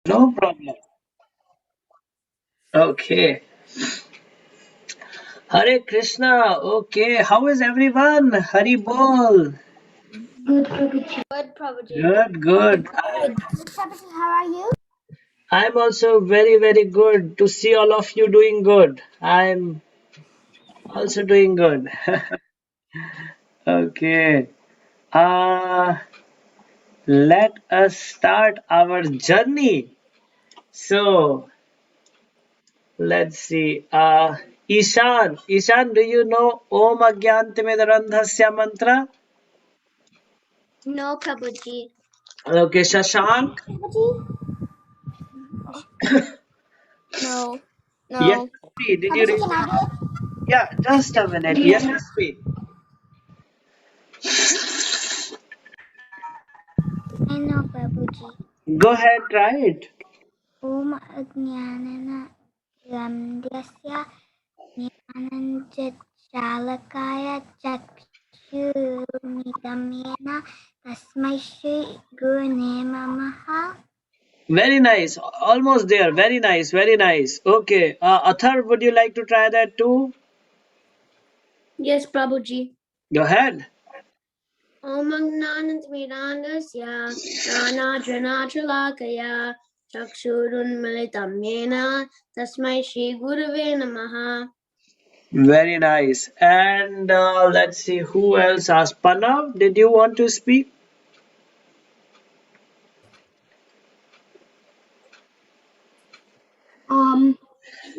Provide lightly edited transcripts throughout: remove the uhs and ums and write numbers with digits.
No problem. Okay. Hare Krishna. Okay. How is everyone? Hari Bol. Good, Prabhuji. Good, Prabhuji. Good, good. Good. Prabhuji, how are you? I'm also very, very good to see all of you doing good. I'm also doing good. Okay. Uh, let us start our journey. So, let's see. Ishan, do you know Om Agyantimirandhasya mantra? No, Prabhuji. Okay, Shashank. No. Yes, No. did you Prabhuji, read? can I do it? Yeah, just a minute. Yes, Yashasvi. I know, Prabhuji. Go ahead, try it. Om Ajnanana Lamdyasya Jnananjjalakaya Chakshurmilitam Yena Tasmai Shri Gurune Namaha. Very nice. Almost there. Very nice. Very nice. Okay. Athar, would you like to try that too? Yes, Prabhuji. Go ahead. Om Gnanantimirandasya Jnanajnachalakaya Chakshurunmilitam Yena Tasmai Shri Gurave Namaha. Very nice. And let's see who else asked. Pranav, did you want to speak?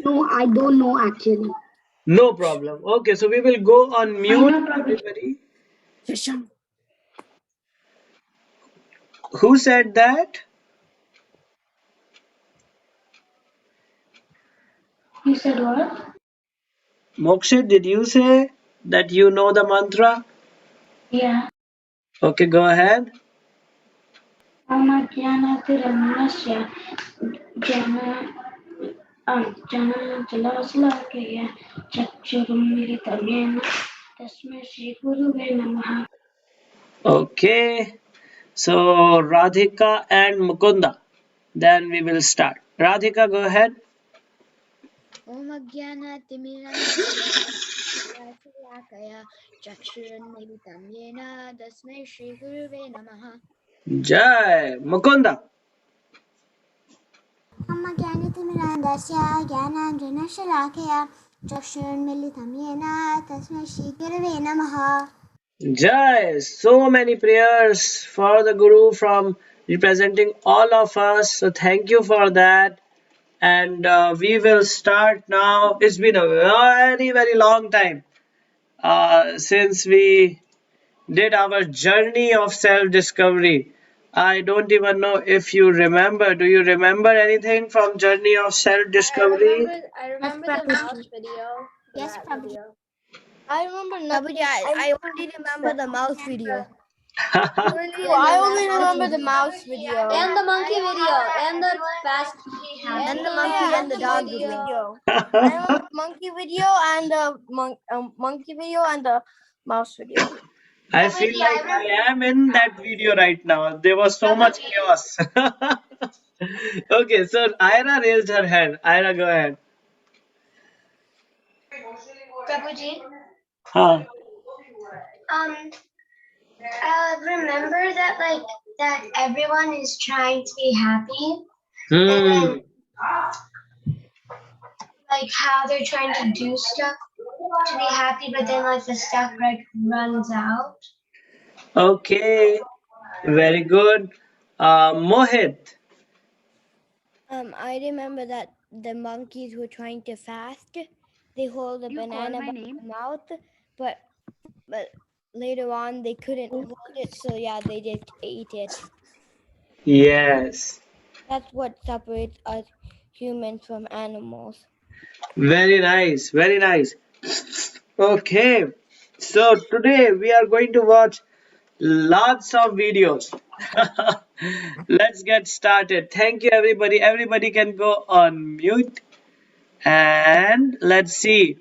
No, I don't know actually. No problem. Okay, so we will go on I mute, know, Prabhuji. everybody. Who said that? You said what? Mokshit, did you say that you know the mantra? Yeah. Okay, go ahead. Amagyanatirannasya jana jalasalakaya chakshurumilitam yena tasmai Shri Guruve Namaha. Okay. So Radhika and Mukunda. Then we will start. Radhika, go ahead. Om Jnanatimirandasya Chakshurunmilitam Yena Tasmai Shri Gurave Namaha. Jai. Mukunda. Amagyanatirannasya jnananjanasalakaya chakshurumilitam yena tasmai Shri Guruve Namaha. Jai. So many prayers for the Guru from representing all of us. So thank you for that. And we will start now. It's been a very, very long time since we did our journey of self discovery. I don't even know if you remember. Do you remember anything from journey of self discovery? I Yes, remember the Prabhuji. mouse video. Yes, That Prabhuji. video. I remember nothing. I only remember the mouse video. I only remember the mouse video. And the monkey video. And the fast. And the monkey and the dog video. I remember monkey video and the monkey video and the mouse video. I feel like I am in that video right now. There was so much chaos. Okay, so Ira raised her hand. Ira, go ahead. Prabhuji, Huh. remember that that everyone is trying to be happy, and Hmm. then how they're trying to do stuff to be happy, but then the stuff runs out. Okay. Very good. Mohit. I remember that the monkeys were trying to fast. They hold a banana by the mouth, but later on they couldn't hold it, so yeah, they just ate it. Yes. That's what separates us humans from animals. Very nice. Very nice. Okay. So today we are going to watch lots of videos. Let's get started. Thank you, everybody. Everybody can go on mute. And let's see.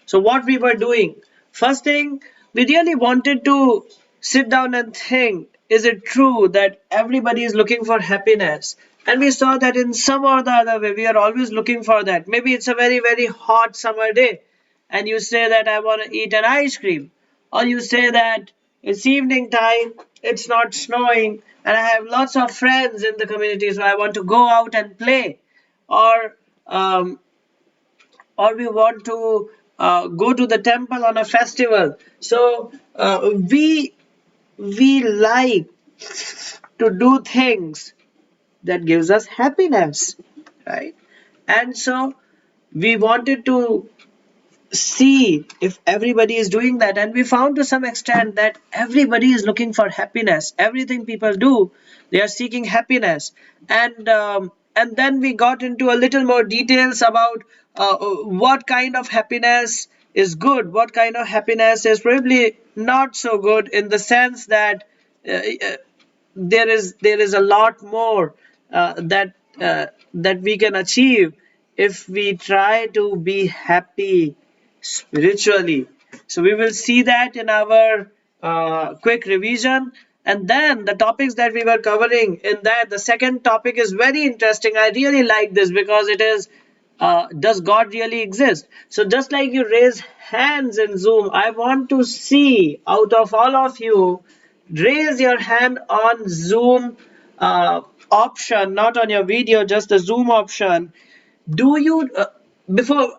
So, what we were doing, first thing, we really wanted to sit down and think, is it true that everybody is looking for happiness? And we saw that in some or the other way, we are always looking for that. Maybe it's a very, very hot summer day, and you say that I want to eat an ice cream. Or you say that it's evening time, it's not snowing, and I have lots of friends in the community, so I want to go out and play. Or, um, or we want to go to the temple on a festival. So we like to do things that gives us happiness, right? And so we wanted to see if everybody is doing that, and we found to some extent that everybody is looking for happiness. Everything people do, they are seeking happiness. And then we got into a little more details about what kind of happiness is good, what kind of happiness is probably not so good, in the sense that uh, there is a lot more that we can achieve if we try to be happy spiritually. So we will see that in our quick revision. And then the topics that we were covering in that, the second topic is very interesting. I really like this because it is, does God really exist? So just like you raise hands in Zoom, I want to see out of all of you, raise your hand on Zoom option, not on your video, just the Zoom option. Do you,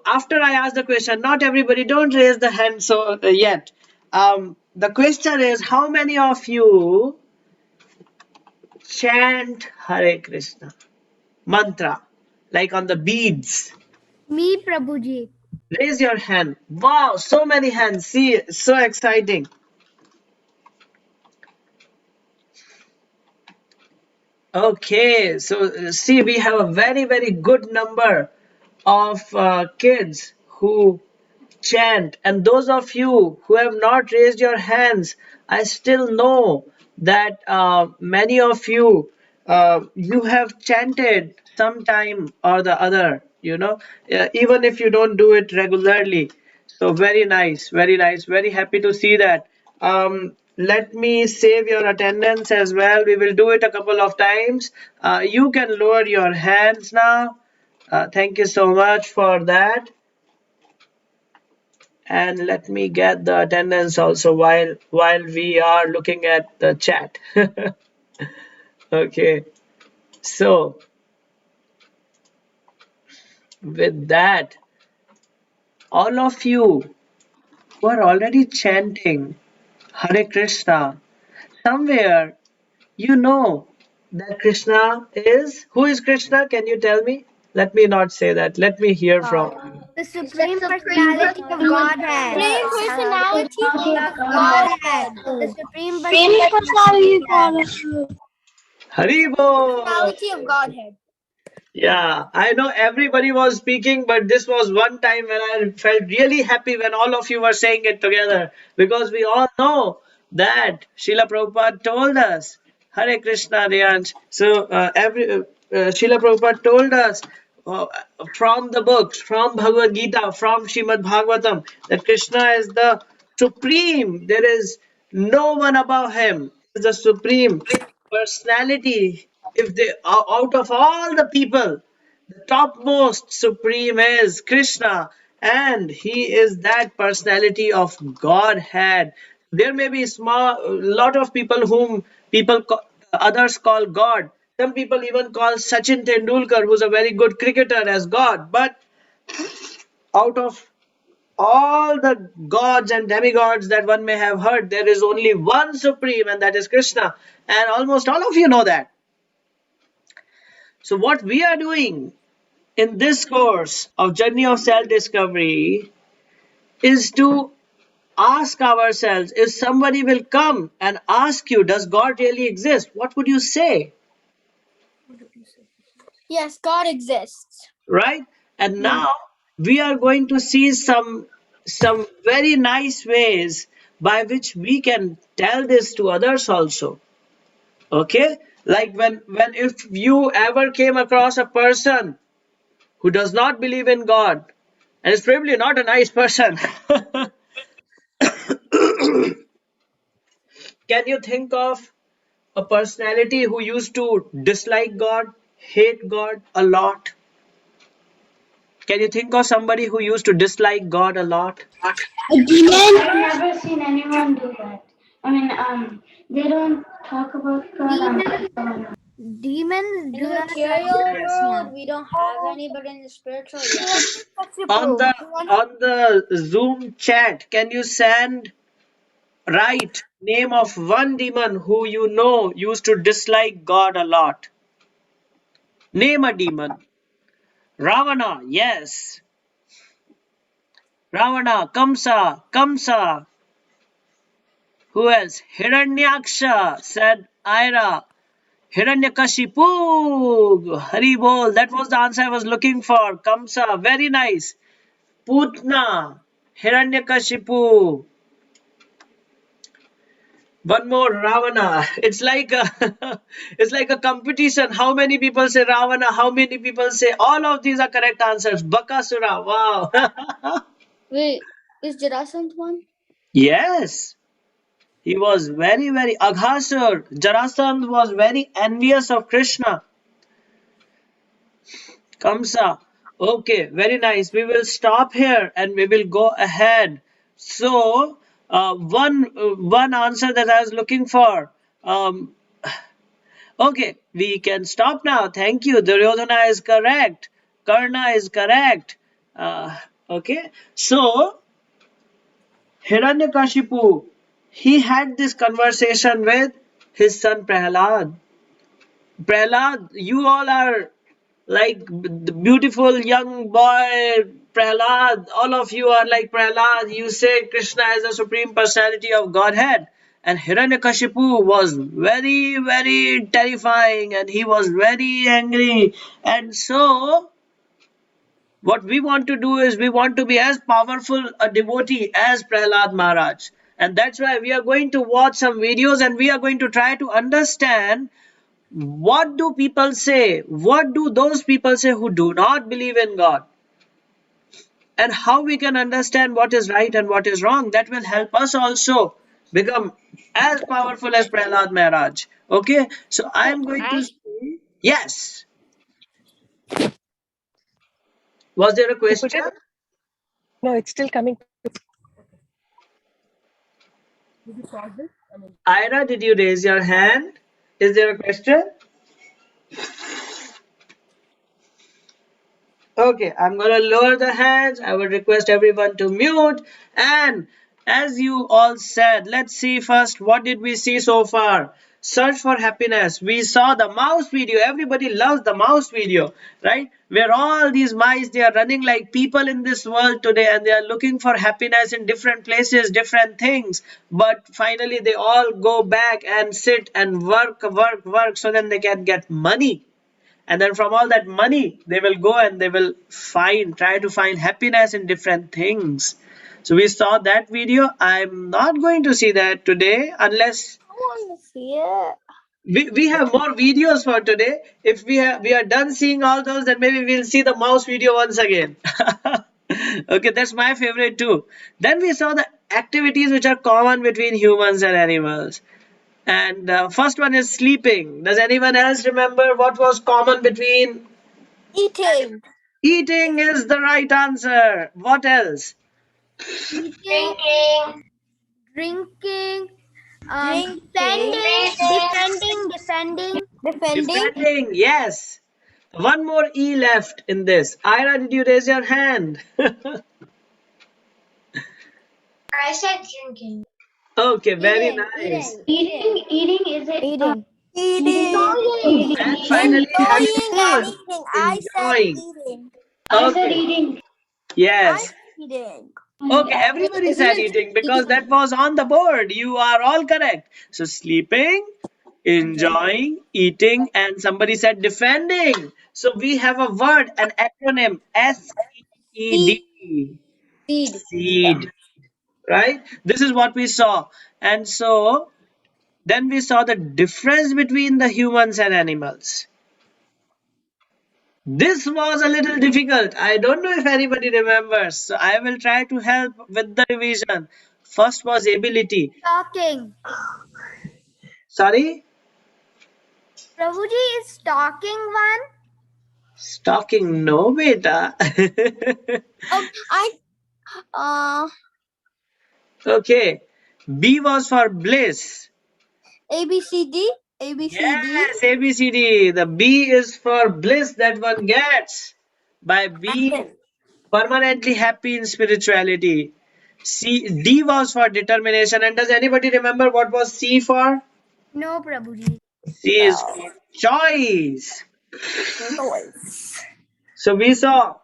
after I ask the question, not everybody, don't raise the hand so yet. The question is, how many of you chant Hare Krishna mantra, like on the beads? Me, Prabhuji. Raise your hand. Wow, so many hands. See, so exciting. Okay, so see, we have a very, very good number of kids who chant. And those of you who have not raised your hands, I still know that many of you, you have chanted sometime or the other, even if you don't do it regularly. So very nice, very nice, very happy to see that. Let me save your attendance as well. We will do it a couple of times. You can lower your hands now. Thank you so much for that. And let me get the attendance also while we are looking at the chat. Okay, so with that, all of you who are already chanting Hare Krishna, somewhere you know that Krishna is, who is Krishna? Can you tell me? Let me not say that. Let me hear from you. The Supreme Personality of Godhead. Supreme Personality of Godhead. The Supreme Personality of Godhead. Haribo! Personality of Godhead. Yeah, I know everybody was speaking, but this was one time when I felt really happy when all of you were saying it together, because we all know that Srila Prabhupada told us, Hare Krishna, Riyansh. So Srila Prabhupada told us uh, from the books, from Bhagavad Gita, from Srimad Bhagavatam, that Krishna is the supreme. There is no one above him. He is the supreme personality. If they out of all the people, the topmost supreme is Krishna, and he is that personality of Godhead. There may be small lot of people whom others call God. Some people even call Sachin Tendulkar, who's a very good cricketer, as God. But out of all the gods and demigods that one may have heard, there is only one supreme, and that is Krishna. And almost all of you know that. So what we are doing in this course of Journey of Self-Discovery is to ask ourselves, if somebody will come and ask you, does God really exist? What would you say? Yes, God exists. Right? And now we are going to see some very nice ways by which we can tell this to others also. Okay? Like when if you ever came across a person who does not believe in God, and is probably not a nice person. Can you think of a personality who used to dislike God? hate God a lot? Can you think of somebody who used to dislike God a lot? I've never seen anyone do that. I mean, they don't talk about God. Demons do In the not material like world, we don't have any, but in the spiritual, yes. On the Zoom chat, can you write name of one demon who you know used to dislike God a lot? Name a demon. Ravana, yes. Ravana, Kamsa. Who else? Hiranyaksha, said Ira. Hiranyakashipu, Haribol. That was the answer I was looking for. Kamsa, very nice. Putna, Hiranyakashipu. One more, Ravana. It's like a, it's like a competition. How many people say Ravana? How many people say all of these are correct answers? Bakasura. Wow. Wait, is Jarasandh one? Yes. He was very Aghasur. Jarasandh was very envious of Krishna. Kamsa. Okay, very nice. We will stop here and we will go ahead. So, one answer that I was looking for. Um, okay, we can stop now. Thank you. Duryodhana is correct. Karna is correct. Okay, so Hiranyakashipu, he had this conversation with his son Prahlad. Prahlad, you all are like the beautiful young boy Prahlad. All of you are like Prahlad. You say Krishna is the supreme personality of Godhead. And Hiranyakashipu was very terrifying and he was very angry. And so, what we want to do is we want to be as powerful a devotee as Prahlad Maharaj. And that's why we are going to watch some videos and we are going to try to understand what do people say? What do those people say who do not believe in God? And how we can understand what is right and what is wrong. That will help us also become as powerful as Prahlad Maharaj. Okay, so I am going to say yes. Was there a To put question? it, no, it's still coming. Ira, did you raise your hand? Is there a question? Okay, I'm gonna lower the hands. I would request everyone to mute. And as you all said, let's see first what did we see so far. Search for happiness. We saw the mouse video. Everybody loves the mouse video, right? Where all these mice they are running like people in this world today, and they are looking for happiness in different places, different things. But finally, they all go back and sit and work, so then they can get money, and then from all that money they will go and they will try to find happiness in different things. So we saw that video. I'm not going to see that today unless I want to see it. we have more videos for today. If we are done seeing all those, then maybe we'll see the mouse video once again. Okay, that's my favorite too. Then we saw the activities which are common between humans and animals. And first one is sleeping. Does anyone else remember what was common between? Eating. Eating is the right answer. What else? Eating. Drinking. Drinking. Defending. Defending. Yes. One more E left in this. Ira, did you raise your hand? I said drinking. Okay, very nice. Eating is it? Eating. And finally, having fun. Eating. I said Enjoying. eating. I said Okay. eating. Yes. Eating. Okay, everybody said eating because that was on the board. You are all correct. So sleeping, enjoying, eating, and somebody said defending. So we have a word, an acronym SEED. Seed. Seed. Right? This is what we saw. And so then we saw the difference between the humans and animals. This was a little difficult. I don't know if anybody remembers. So I will try to help with the revision. First was ability. Talking. Sorry? Prabhuji is stalking one. Stalking, no, beta. Okay. B was for bliss. ABCD. Yes, ABCD. The B is for bliss that one gets by being permanently happy in spirituality. D was for determination. And does anybody remember what was C for? No, Prabhuji. C is for choice. So we saw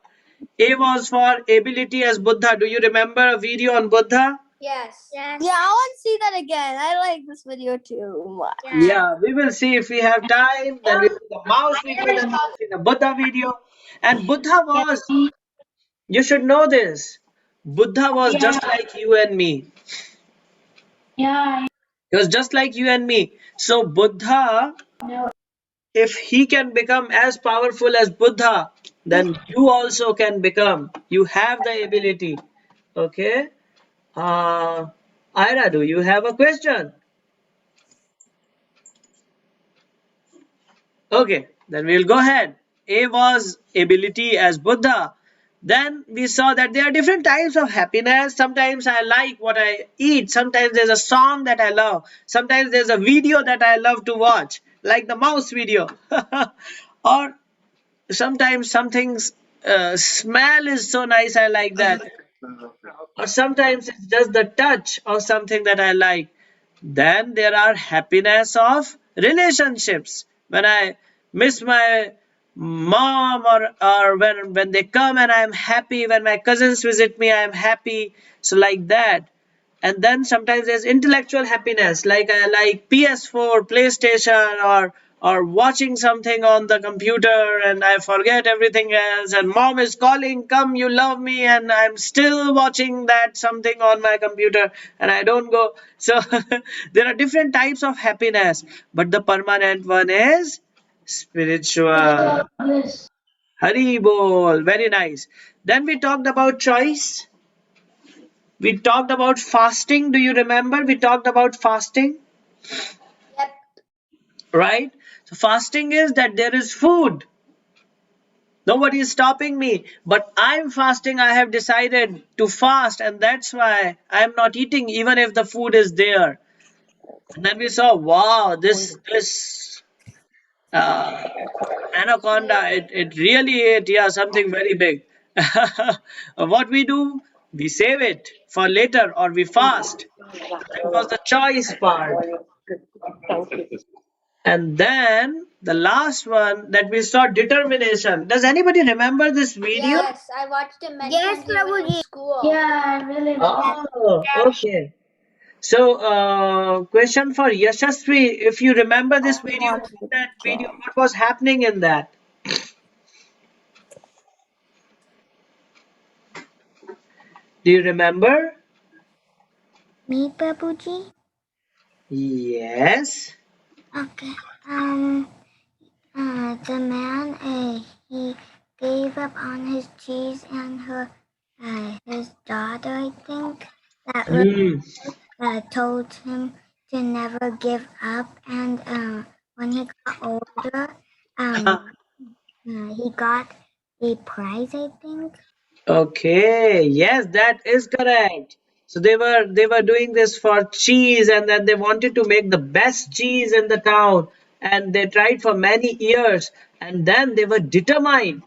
A was for ability as Buddha. Do you remember a video on Buddha? Yes. Yeah, I want to see that again. I like this video too. Yeah, we will see if we have time. Then we see the mouse video, then we will see the Buddha video. And Buddha was, you should know this. Buddha was just like you and me. Yeah. He was just like you and me. So Buddha, if he can become as powerful as Buddha, then you also can become. You have the ability. Okay. Ira, do you have a question? Okay, then we'll go ahead. A was ability as Buddha. Then we saw that there are different types of happiness. Sometimes I like what I eat. Sometimes there's a song that I love. Sometimes there's a video that I love to watch, like the mouse video. Or sometimes something's smell is so nice, I like that. Or sometimes it's just the touch of something that I like. Then there are happiness of relationships. When I miss my mom, or when they come and I'm happy, when my cousins visit me, I'm happy. So like that. And then sometimes there's intellectual happiness, like I like PS4, PlayStation, or watching something on the computer and I forget everything else, and mom is calling, come, you love me, and I'm still watching that something on my computer and I don't go. So there are different types of happiness, but the permanent one is spiritual. Yes. Hari bol, very nice. Then we talked about choice. We talked about fasting. Do you remember? We talked about fasting, Yep. right? So, fasting is that there is food. Nobody is stopping me, but I'm fasting. I have decided to fast, and that's why I'm not eating, even if the food is there. And then we saw, wow, this anaconda, it really ate, yeah, something very big. What we do, we save it for later or we fast. That was the choice part. And then the last one that we saw, determination. Does anybody remember this video? Yes, I watched it many Yes, times even in Prabhuji. school. Yeah, I really like Oh, okay. So, question for Yashasvi, if you remember this video, what was happening in that? Do you remember? Me, Prabhuji? Yes. Okay. The man, he gave up on his cheese and his daughter, I think, that Hmm. told him to never give up. And when he got older, he got a prize, I think. Okay, yes, that is correct. So they were doing this for cheese, and then they wanted to make the best cheese in the town, and they tried for many years, and then they were determined.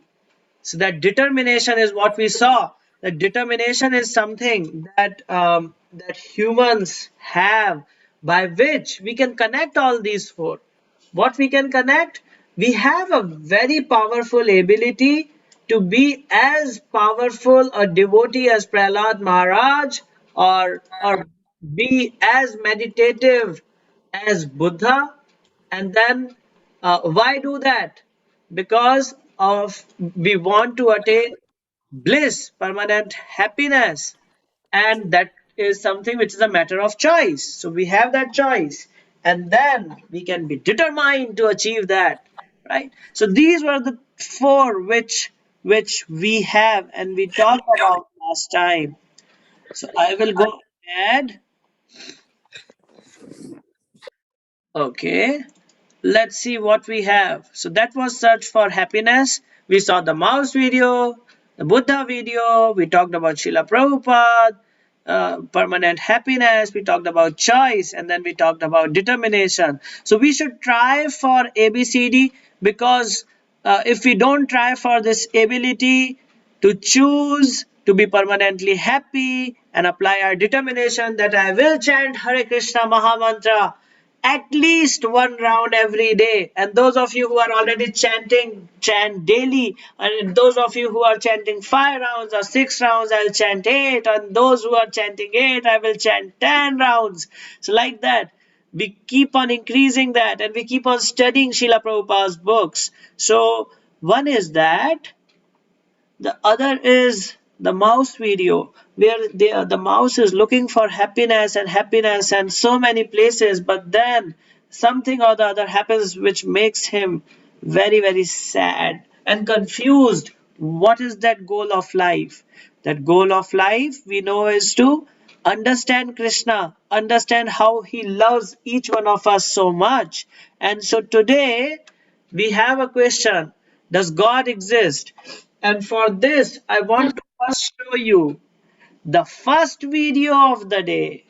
So that determination is what we saw. That determination is something that humans have, by which we can connect all these four. What we can connect? We have a very powerful ability to be as powerful a devotee as Prahlad Maharaj, or be as meditative as Buddha. And then why do that? Because of we want to attain bliss, permanent happiness, and that is something which is a matter of choice. So we have that choice, and then we can be determined to achieve that, right? So these were the four which we have and we talked about last time. So I will go ahead. Okay, let's see what we have. So that was search for happiness. We saw the mouse video, the Buddha video, we talked about Srila Prabhupada, permanent happiness, we talked about choice, and then we talked about determination. So we should try for ABCD, because if we don't try for this ability to choose, to be permanently happy, and apply our determination that I will chant Hare Krishna Maha Mantra at least one round every day. And those of you who are already chanting, chant daily. And those of you who are chanting 5 rounds or 6 rounds, I'll chant 8. And those who are chanting 8, I will chant 10 rounds. So like that, we keep on increasing that, and we keep on studying Srila Prabhupada's books. So one is that. The other is the mouse video, where the mouse is looking for happiness and so many places, but then something or the other happens which makes him very, very sad and confused. What is that goal of life? That goal of life we know is to understand Krishna, understand how he loves each one of us so much. And so today we have a question: does God exist? And for this, I want to first show you the first video of the day.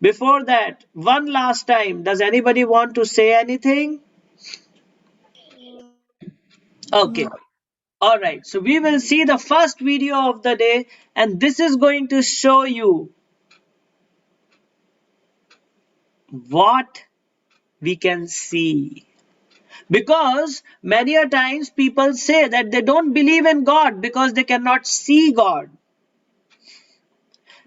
Before that, one last time, does anybody want to say anything? Okay. All right. So we will see the first video of the day, and this is going to show you what we can see. Because many a times people say that they don't believe in God because they cannot see God.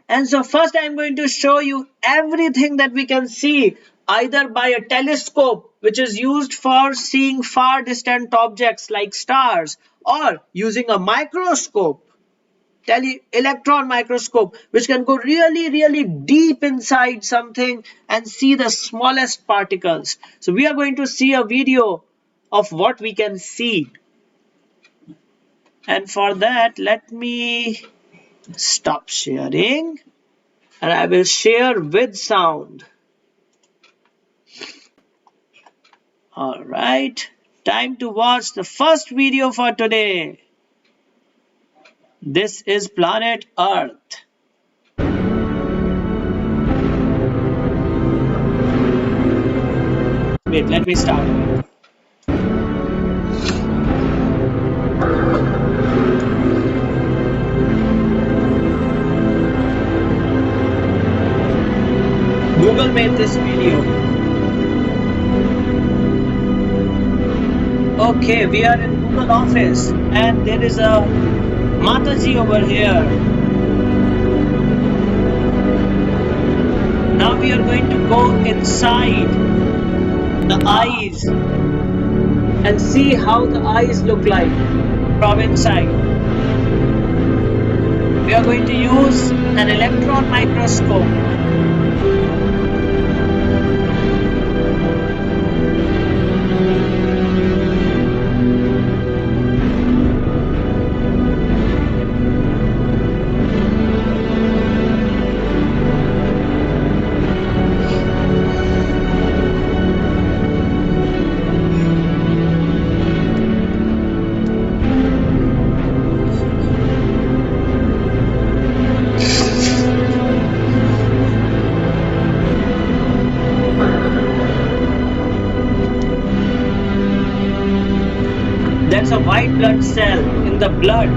And so first I'm going to show you everything that we can see, either by a telescope, which is used for seeing far distant objects like stars, or using a microscope, electron microscope, which can go really, really deep inside something and see the smallest particles. So we are going to see a video of what we can see. And for that, let me stop sharing, and I will share with sound. All right, time to watch the first video for today. This is planet Earth. Wait, let me start. Google made this video. Okay, we are in Google office, and there is a Mataji over here. Now we are going to go inside the eyes and see how the eyes look like from inside. We are going to use an electron microscope. That's a white blood cell. In the blood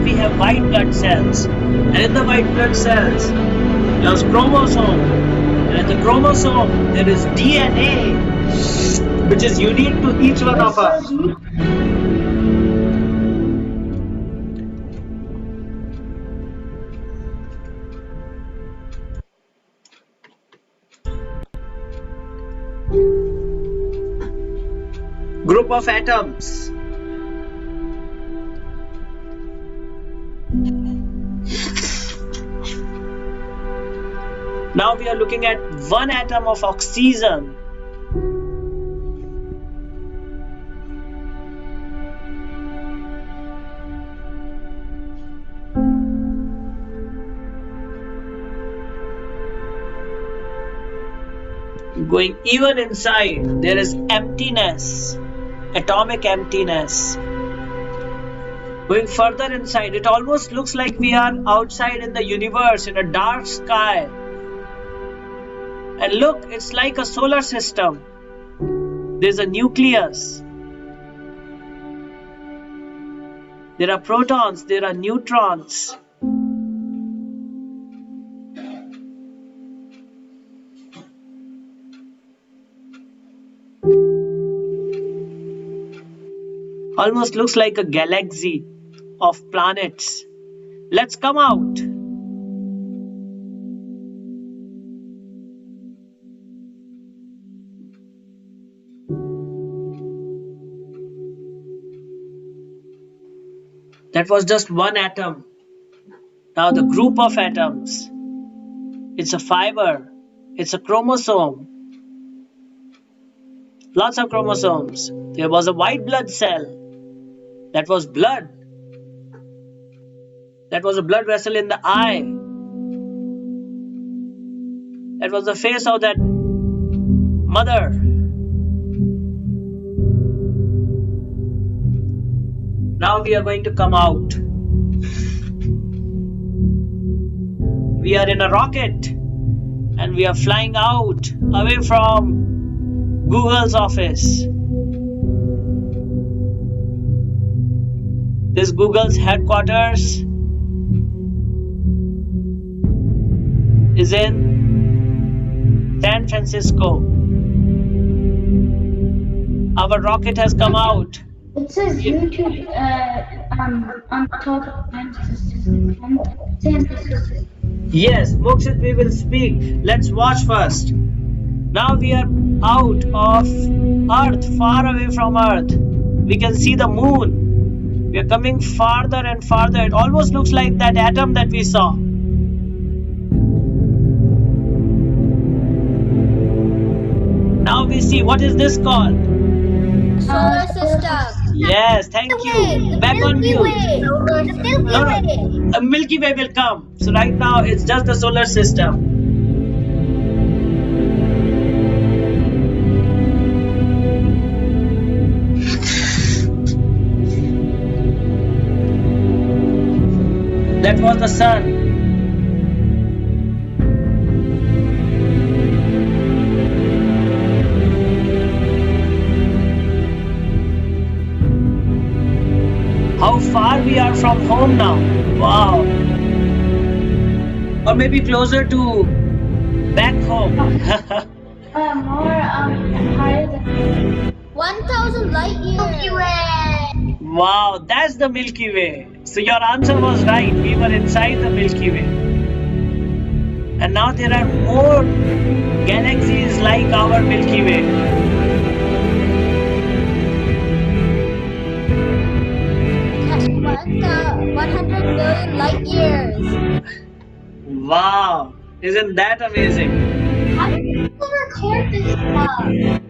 we have white blood cells, and in the white blood cells there's chromosome, and in the chromosome there is DNA, which is unique to each one of us. Group of atoms. Now we are looking at one atom of oxygen. Going even inside, there is emptiness, atomic emptiness. Going further inside, it almost looks like we are outside in the universe in a dark sky. And look, it's like a solar system. There's a nucleus. There are protons, there are neutrons. Almost looks like a galaxy of planets. Let's come out. That was just one atom. Now the group of atoms. It's a fiber. It's a chromosome. Lots of chromosomes. There was a white blood cell. That was blood. That was a blood vessel in the eye. That was the face of that mother. Now we are going to come out. We are in a rocket and we are flying out away from Google's office. This Google's headquarters is in San Francisco. Our rocket has come out. It says YouTube on top of San Francisco. Yes, Mokshit, we will speak. Let's watch first. Now we are out of Earth, far away from Earth. We can see the moon. We are coming farther and farther. It almost looks like that atom that we saw. Now we see, what is this called? Solar system. Yes, thank you. Back on mute. The A Milky Way will come. So right now it's just the solar system. That was the sun. How far we are from home now. Wow. Or maybe closer to back home. More higher than 1,000 light years. Wow, that's the Milky Way. So your answer was right. We were inside the Milky Way. And now there are more galaxies like our Milky Way. That's 100 billion light years. Wow, isn't that amazing? How did people record this stuff?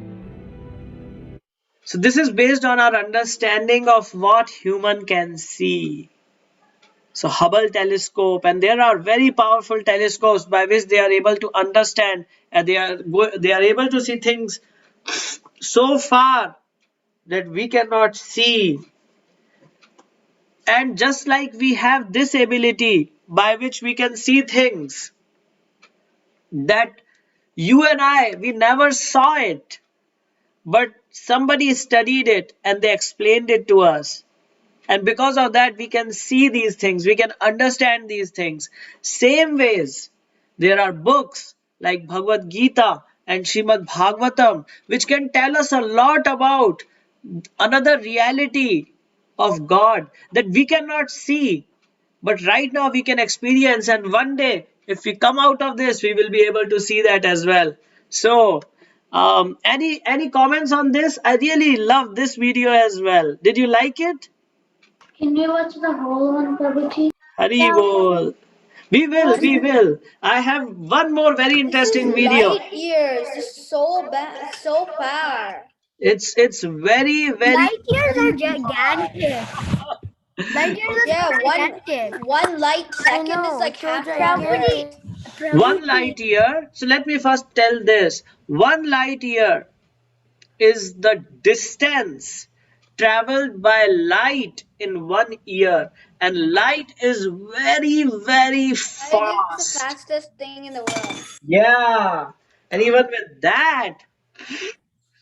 So this is based on our understanding of what human can see. So Hubble telescope, and there are very powerful telescopes by which they are able to understand, and they are able to see things so far that we cannot see. And just like we have this ability by which we can see things that you and I, we never saw it, but somebody studied it and they explained it to us. And because of that, we can see these things, we can understand these things. Same ways, there are books like Bhagavad Gita and Srimad Bhagavatam, which can tell us a lot about another reality of God that we cannot see. But right now we can experience, and one day, if we come out of this, we will be able to see that as well. So, any comments on this? I really love this video as well. Did you like it? Can we watch the whole one, Prabhuji? Hari bol. We will. I have one more very interesting video. Light years. It's so bad, so far. It's very. Light years are gigantic. Light years are gigantic. One light second is like half Prabhuji, 1 light year. So let me first tell this. 1 light year is the distance traveled by light in 1 year, and light is very, very Light is the fast. fastest thing in the world. Yeah, and even with that,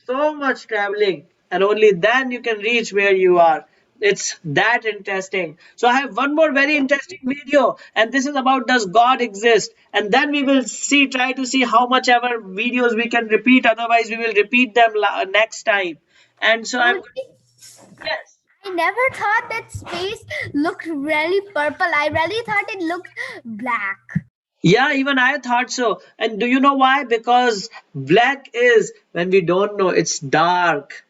so much traveling, and only then you can reach where you are. It's that interesting. So I have one more very interesting video, and this is about does God exist? And then we will see, try to see how much ever videos we can repeat. Otherwise, we will repeat them next time. And so I'm yes. I never thought that space looked really purple. I really thought it looked black. Yeah, even I thought so. And do you know why? Because black is when we don't know, it's dark.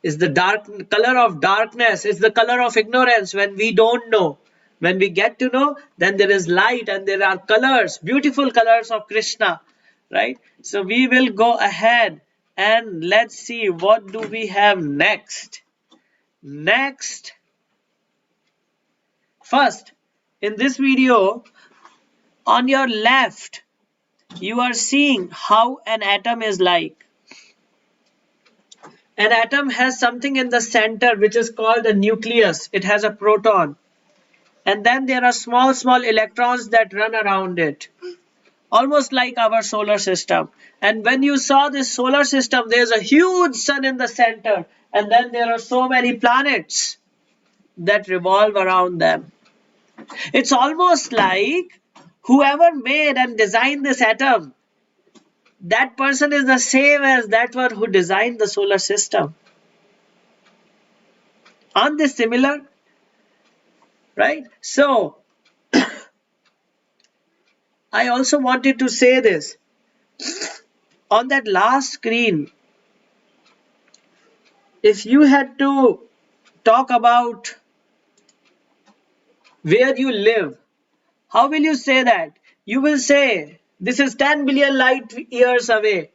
Is the dark color of darkness, is the color of ignorance when we don't know. When we get to know, then there is light and there are colors, beautiful colors of Krishna, right? So we will go ahead and let's see what do we have next. Next, first, in this video, on your left, you are seeing how an atom is like. An atom has something in the center which is called a nucleus. It has a proton. And then there are small, small electrons that run around it, almost like our solar system. And when you saw this solar system, there's a huge sun in the center. And then there are so many planets that revolve around them. It's almost like whoever made and designed this atom, that person is the same as that one who designed the solar system. Aren't they similar? Right? So, I also wanted to say this. On that last screen, if you had to talk about where you live, how will you say that? You will say, this is 10 billion light years away.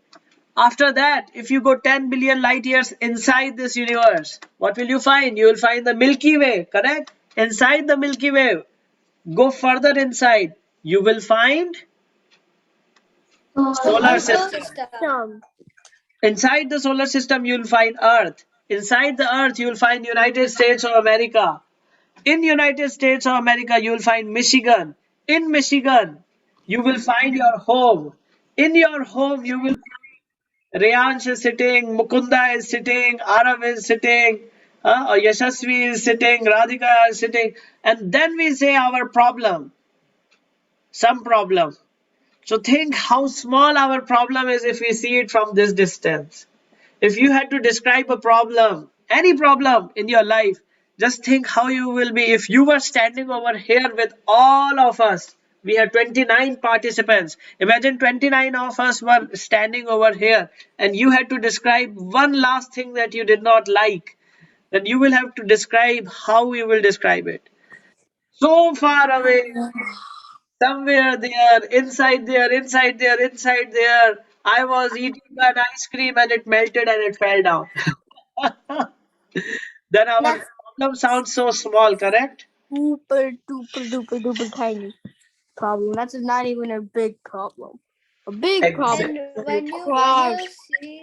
After that, if you go 10 billion light years inside this universe, what will you find? You will find the Milky Way, correct? Inside the Milky Way, go further inside, you will find solar system. Inside the solar system, you will find Earth. Inside the Earth, you will find United States of America. In United States of America, you will find Michigan. In Michigan, you will find your home. In your home, you will find Riyansh is sitting, Mukunda is sitting, Arav is sitting, Yashasvi is sitting, Radhika is sitting. And then we say our problem, some problem. So think how small our problem is if we see it from this distance. If you had to describe a problem, any problem in your life, just think how you will be if you were standing over here with all of us. We had 29 participants. Imagine 29 of us were standing over here and you had to describe one last thing that you did not like. Then you will have to describe how you will describe it. So far away, somewhere there, inside there, inside there, inside there, I was eating an ice cream and it melted and it fell down. Then our That's problem sounds so small, correct? super duper tiny problem. That's not even a big problem. A big problem. And when you see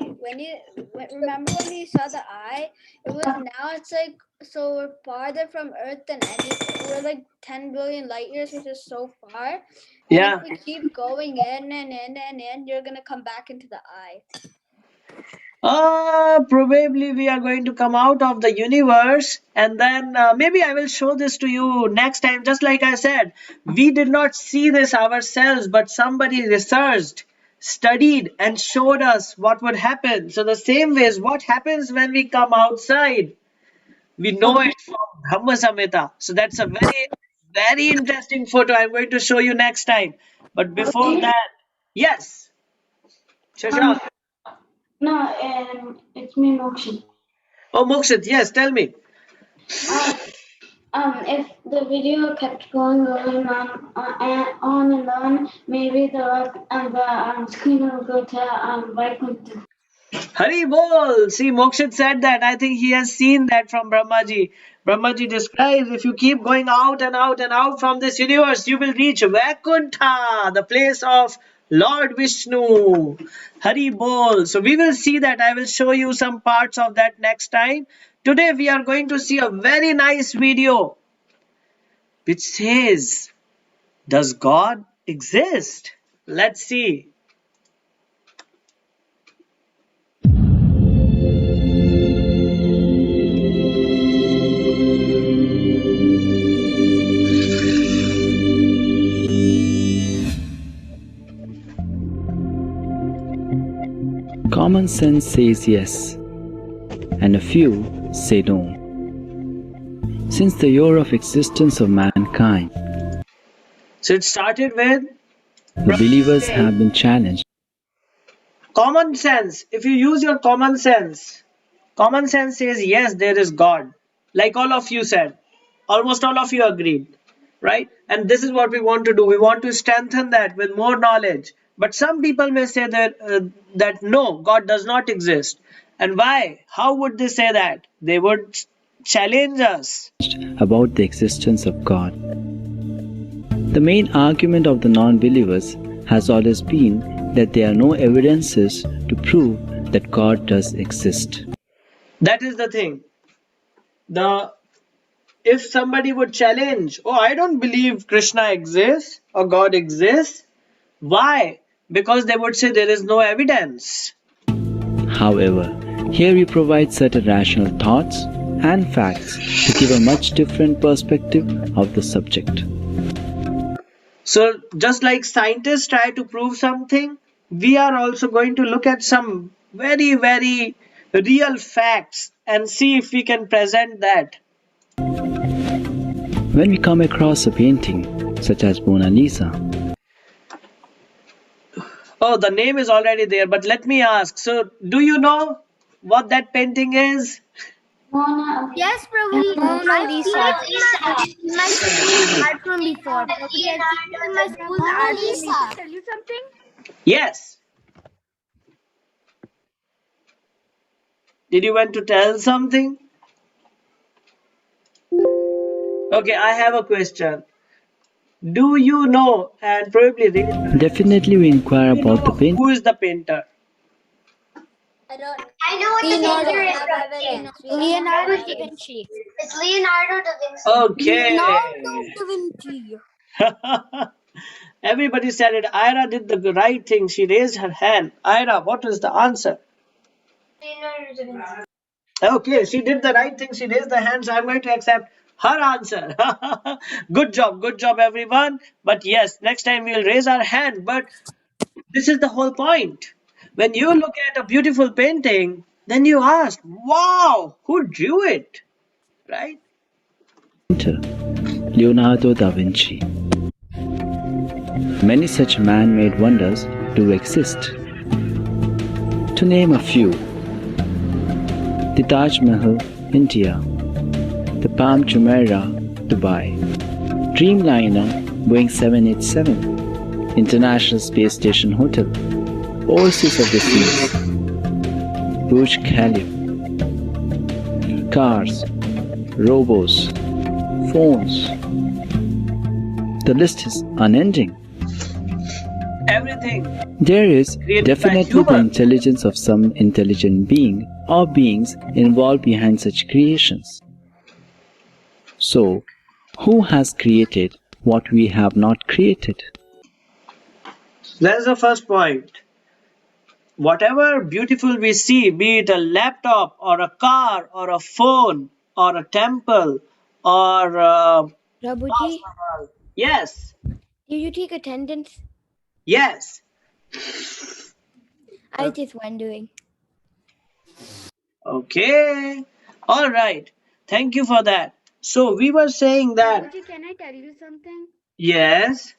remember when you saw the eye, it was now it's like so we're farther from Earth than any. We're like 10 billion light years, which is so far. And Yeah. if we keep going in and in and in, you're gonna come back into the eye. Probably we are going to come out of the universe and then maybe I will show this to you next time. Just like I said, we did not see this ourselves, but somebody researched, studied and showed us what would happen. So the same way is what happens when we come outside. We know it from Brahma Samhita. So that's a very, very interesting photo. I'm going to show you next time. But before that, yes, Shashank. No, it's me, Mokshit. Oh, Mokshit, yes, tell me. If the video kept going on and on, maybe the screen will go to Vaikuntha. Hari bol! See, Mokshit said that. I think he has seen that from Brahmaji. Brahmaji describes, if you keep going out and out and out from this universe, you will reach Vaikuntha, the place of Lord Vishnu. Hari Bol. So we will see that. I will show you some parts of that next time. Today we are going to see a very nice video which says, does God exist? Let's see. Common sense says yes, and a few say no. Since the year of existence of mankind, So it started with the believers have been challenged. common sense. If you use your common sense says yes, there is God. Like all of you said, almost all of you agreed, right? And this is what we want to do. We want to strengthen that with more knowledge. But some people may say that no, God does not exist. And why? How would they say that? They would challenge us. About the existence of God. The main argument of the non-believers has always been that there are no evidences to prove that God does exist. That is the thing. If somebody would challenge, oh, I don't believe Krishna exists or God exists. Why? Because they would say there is no evidence. However, here we provide certain rational thoughts and facts to give a much different perspective of the subject. So just like scientists try to prove something, we are also going to look at some very, very real facts and see if we can present that. When we come across a painting such as Mona Lisa, Oh, the name is already there, but let me ask. So, do you know what that painting is? Yes, Prabhuji. Mona Lisa. In my school's art room before. Prabhuji, I've seen it in my school's art room before. Tell you something? Yes. Did you want to tell something? Okay, I have a question. Do you know, and probably definitely we inquire about the painting. who is the painter? I know what the painter is. Leonardo da Vinci. It's Leonardo da Vinci. Okay. Da Vinci. Everybody said it. Ira did the right thing. She raised her hand. Ira, what is the answer? Leonardo da Vinci. Okay, she did the right thing. She raised the hand, so I'm going to accept her answer. Good job, everyone. But yes, next time we'll raise our hand. But this is the whole point. When you look at a beautiful painting, then you ask, wow, who drew it? Right? Painter Leonardo da Vinci. Many such man-made wonders do exist. To name a few, the Taj Mahal, India, the Palm Jumeirah, Dubai, Dreamliner, Boeing 787, International Space Station Hotel, Oasis of the Seas, Burj Khalifa, cars, robots, phones. The list is unending. Everything. There is Created by definitely the human. intelligence of some intelligent being or beings involved behind such creations. So, who has created what we have not created? That's the first point. Whatever beautiful we see, be it a laptop or a car or a phone or a temple or Prabhuji, yes, did you take attendance? yes. I was just wondering. Okay. All right. Thank you for that. So we were saying that Prabhuji, can I tell you something? yes.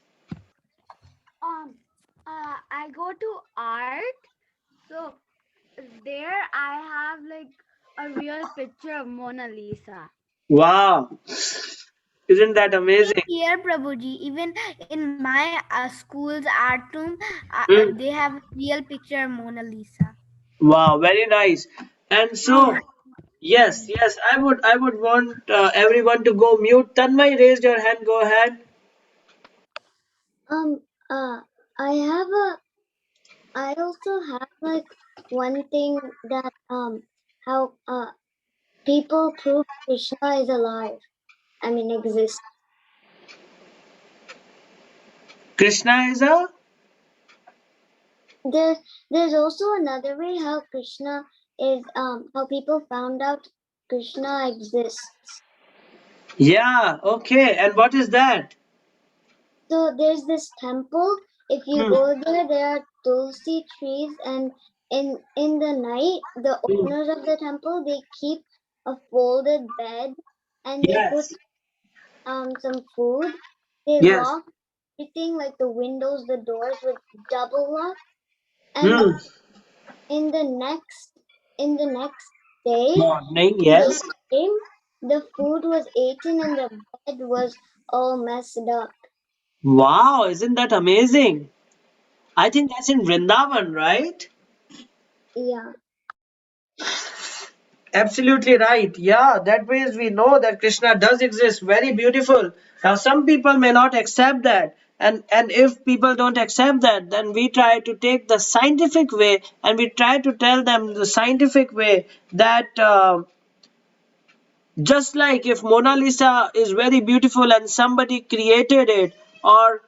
I go to art, so there I have like a real picture of Mona Lisa. Wow. Isn't that amazing? Here, Prabhuji, even in my school's art room, they have a real picture of Mona Lisa. Wow, very nice. And so Yes, yes. I would want everyone to go mute. Tanmay raised your hand. Go ahead. Um, I have a, I also have like one thing that how people prove Krishna is alive. I mean exists. Krishna is a. There's also another way how Krishna is how people found out Krishna exists. Yeah. Okay. And what is that? So there's this temple. If you go there are tulsi trees, and in the night, the owners of the temple, they keep a folded bed, and they put Yes. some food. They Yes. lock everything, like the windows, the doors, with double lock. And Hmm. in the next day, Morning. when they Yes. came, the food was eaten and the bed was all messed up. Wow. Isn't that amazing? I think that's in Vrindavan, right? Yeah. Absolutely right. Yeah, that ways we know that Krishna does exist. Very beautiful. Now, some people may not accept that. And if people don't accept that, then we try to take the scientific way and we try to tell them the scientific way that just like if Mona Lisa is very beautiful and somebody created it, or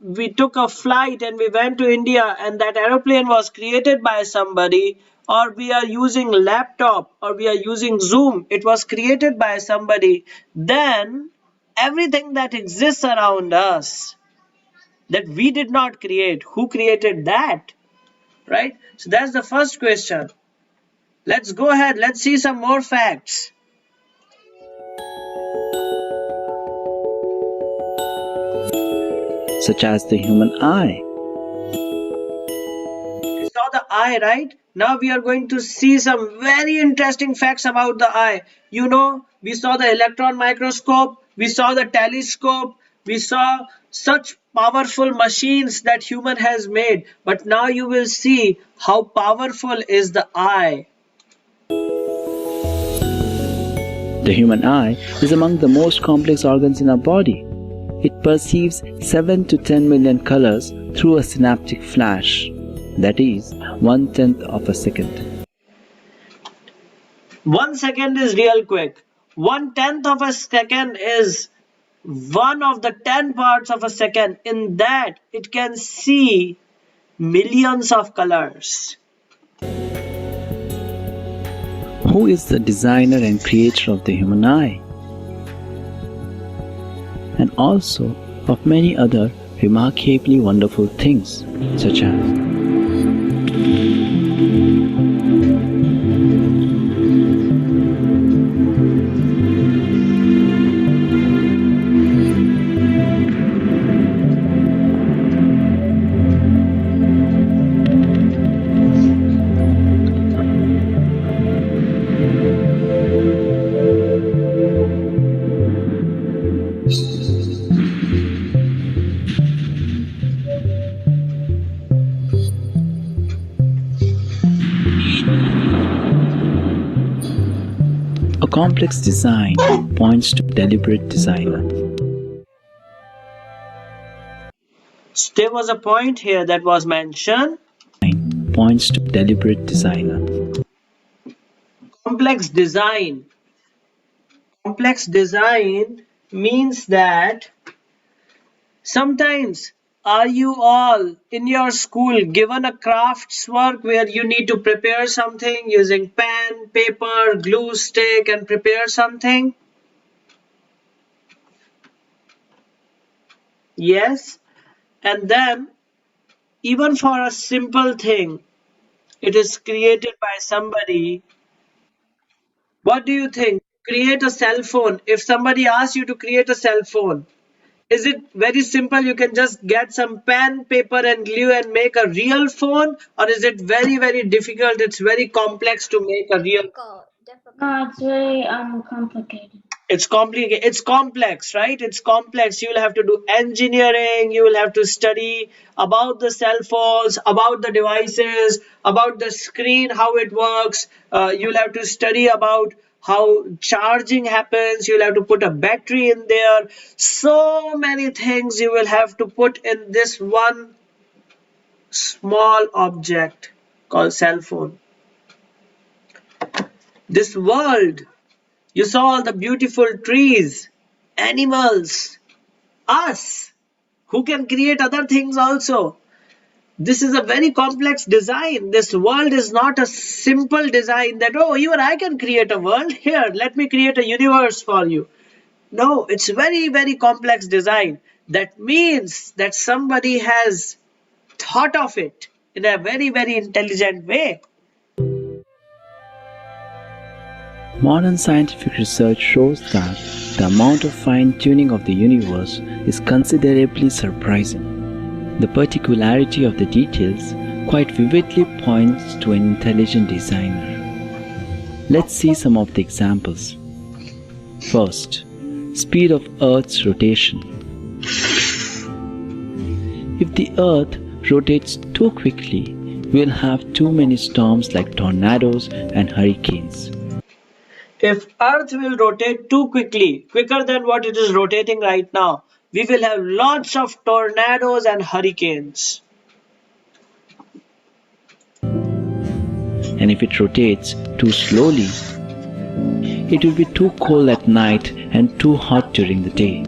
we took a flight and we went to India and that aeroplane was created by somebody, or we are using laptop or we are using Zoom, it was created by somebody, then everything that exists around us that we did not create, who created that? Right? So that's the first question. Let's go ahead, let's see some more facts. such as the human eye. We saw the eye, right? Now we are going to see some very interesting facts about the eye. You know, we saw the electron microscope, we saw the telescope, we saw such powerful machines that human has made. But now you will see how powerful is the eye. The human eye is among the most complex organs in our body. It perceives 7 to 10 million colors through a synaptic flash, that is, 1/10 of a second. 1 second is real quick. 1/10 of a second is one of the 10 parts of a second. In that, it can see millions of colors. Who is the designer and creator of the human eye? And also of many other remarkably wonderful things, such as a complex design points to deliberate designer. There was a point here that was mentioned. Points to deliberate designer. Complex design. Complex design means that sometimes are you all in your school given a crafts work where you need to prepare something using pen, paper, glue stick and prepare something? Yes. And then even for a simple thing, it is created by somebody. What do you think? Create a cell phone. If somebody asks you to create a cell phone, is it very simple? You can just get some pen, paper, and glue and make a real phone, or is it very, very difficult? It's very complex to make a real. Difficult. No, it's very complicated. It's complicated, it's complex, right? It's complex. You will have to do engineering, you will have to study about the cell phones, about the devices, about the screen, how it works. You'll have to study about how charging happens. You'll have to put a battery in there. So many things you will have to put in this one small object called cell phone. This world, you saw all the beautiful trees, animals, us, who can create other things also. This is a very complex design. This world is not a simple design that, oh, even I can create a world. Here, let me create a universe for you. No, it's very, very complex design. That means that somebody has thought of it in a very, very intelligent way. Modern scientific research shows that the amount of fine-tuning of the universe is considerably surprising. The particularity of the details quite vividly points to an intelligent designer. Let's see some of the examples. First, speed of Earth's rotation. If the Earth rotates too quickly, we'll have too many storms like tornadoes and hurricanes. If Earth will rotate too quickly, quicker than what it is rotating right now, we will have lots of tornadoes and hurricanes. And if it rotates too slowly, it will be too cold at night and too hot during the day.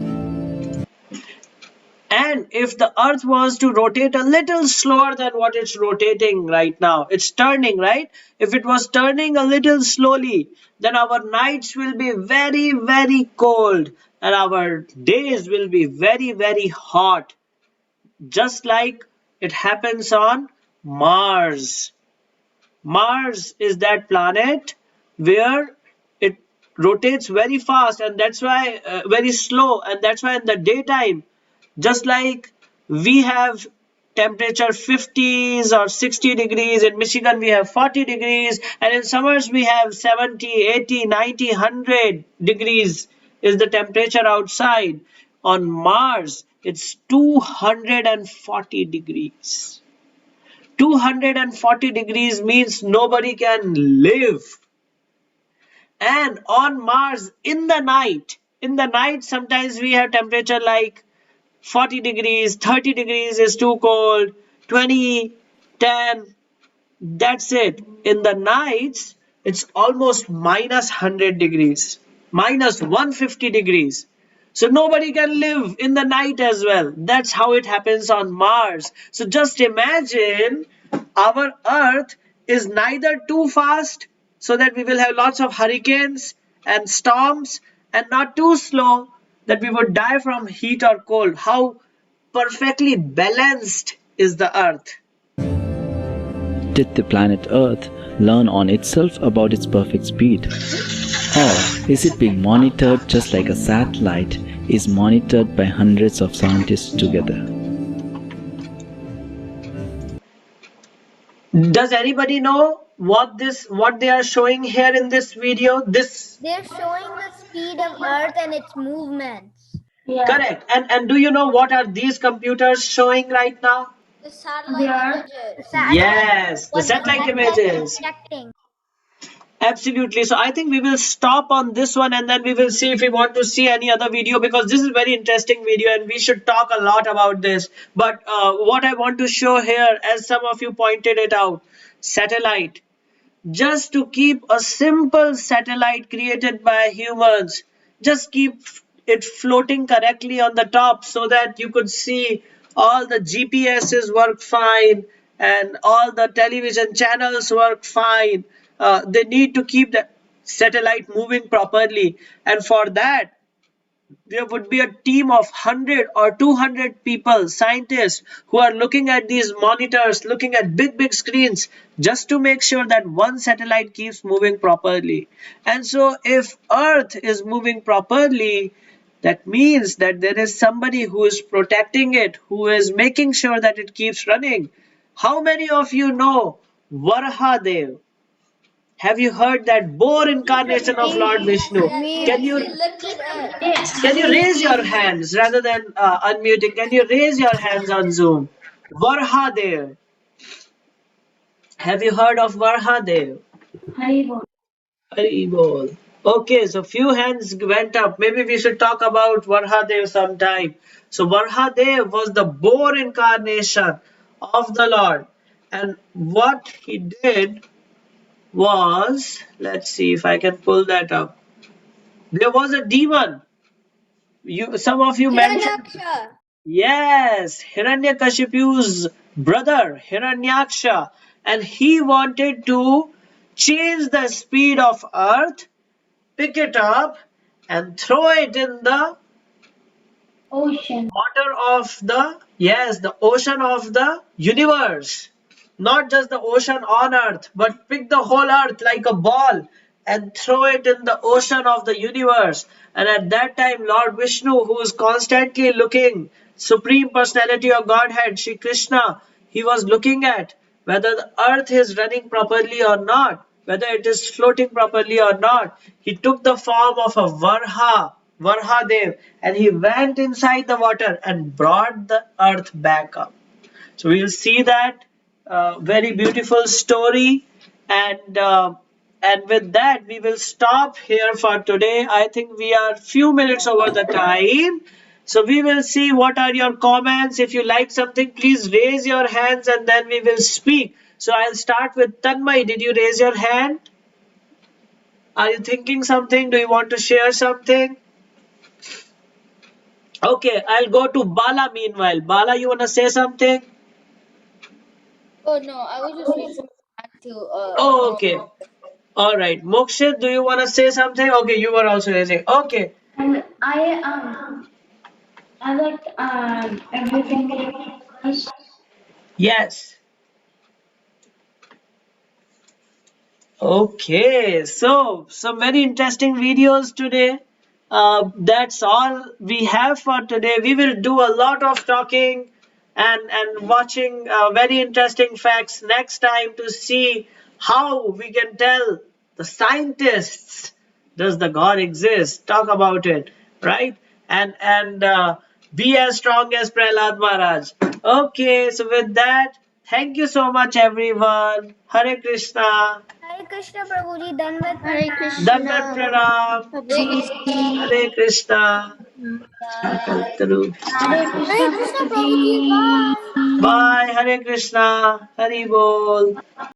And if the Earth was to rotate a little slower than what it's rotating right now, it's turning, right? If it was turning a little slowly, then our nights will be very, very cold and our days will be very, very hot. Just like it happens on Mars. Mars is that planet where it rotates very fast and that's why very slow, and that's why in the daytime, just like we have temperature 50s or 60 degrees, in Michigan we have 40 degrees, and in summers we have 70, 80, 90, 100 degrees is the temperature outside. On Mars, it's 240 degrees. 240 degrees means nobody can live. And on Mars, in the night sometimes we have temperature like 40 degrees, 30 degrees is too cold, 20, 10, that's it. In the nights, it's almost minus 100 degrees, minus 150 degrees. So nobody can live in the night as well. That's how it happens on Mars. So just imagine our Earth is neither too fast so that we will have lots of hurricanes and storms, and not too slow that we would die from heat or cold. How perfectly balanced is the Earth. Did the planet Earth learn on itself about its perfect speed? Or is it being monitored just like a satellite is monitored by hundreds of scientists together? Does anybody know what they are showing here in this video? They're showing the speed of Earth and its movements. Correct. And do you know what are these computers showing right now? The satellite images. Yes, the satellite images. Detecting. Absolutely. So I think we will stop on this one and then we will see if we want to see any other video, because this is a very interesting video and we should talk a lot about this. But what I want to show here, as some of you pointed it out, satellite. Just to keep a simple satellite created by humans, just keep it floating correctly on the top so that you could see all the GPSs work fine and all the television channels work fine. They need to keep the satellite moving properly, and for that there would be a team of 100 or 200 people, scientists, who are looking at these monitors, looking at big screens, just to make sure that one satellite keeps moving properly. And so if Earth is moving properly, that means that there is somebody who is protecting it, who is making sure that it keeps running. How many of you know Varahadev? Have you heard that boar incarnation of Lord Vishnu? Can you raise your hands rather than unmuting? Can you raise your hands on Zoom? Varhadev. Have you heard of Varhadev? Hari bol. Okay, so few hands went up. Maybe we should talk about Varhadev sometime. So Varhadev was the boar incarnation of the Lord. And what he did was, let's see if I can pull that up. There was a demon. Some of you mentioned. Hiranyaksha. Yes, Hiranyakashipu's brother, Hiranyaksha, and he wanted to change the speed of earth, pick it up and throw it in the water of the ocean of the universe. Not just the ocean on earth, but pick the whole earth like a ball and throw it in the ocean of the universe. And at that time, Lord Vishnu, who is constantly looking, Supreme Personality of Godhead, Shri Krishna, he was looking at whether the earth is running properly or not, whether it is floating properly or not. He took the form of a Varhadev, and he went inside the water and brought the earth back up. So we'll see that very beautiful story, and with that we will stop here for today. I think we are few minutes over the time. So we will see what are your comments. If you like something, please raise your hands and then we will speak. So I'll start with Tanmay. Did you raise your hand? Are you thinking something? Do you want to share something? Okay, I'll go to Bala meanwhile. Bala, you want to say something? Oh no, I was just raising my hand to Oh, okay. All right. Mokshit, do you want to say something? Okay, you were also raising. Okay. And I like everything. Yes. Okay. So, some very interesting videos today. That's all we have for today. We will do a lot of talking and watching very interesting facts next time to see how we can tell the scientists, does the God exist? Talk about it, right? And be as strong as Prahlad Maharaj. Okay, so with that, thank you so much, everyone. Hare Krishna. Hare Krishna Prabhuji, Danvat Hare Dandat Krishna. Pranam. Hare Krishna. Kaltaru. Hare Hare Krishna Krishna Prabhuji. Prabhuji, bye. Bye. Hare Krishna. Hari Bol.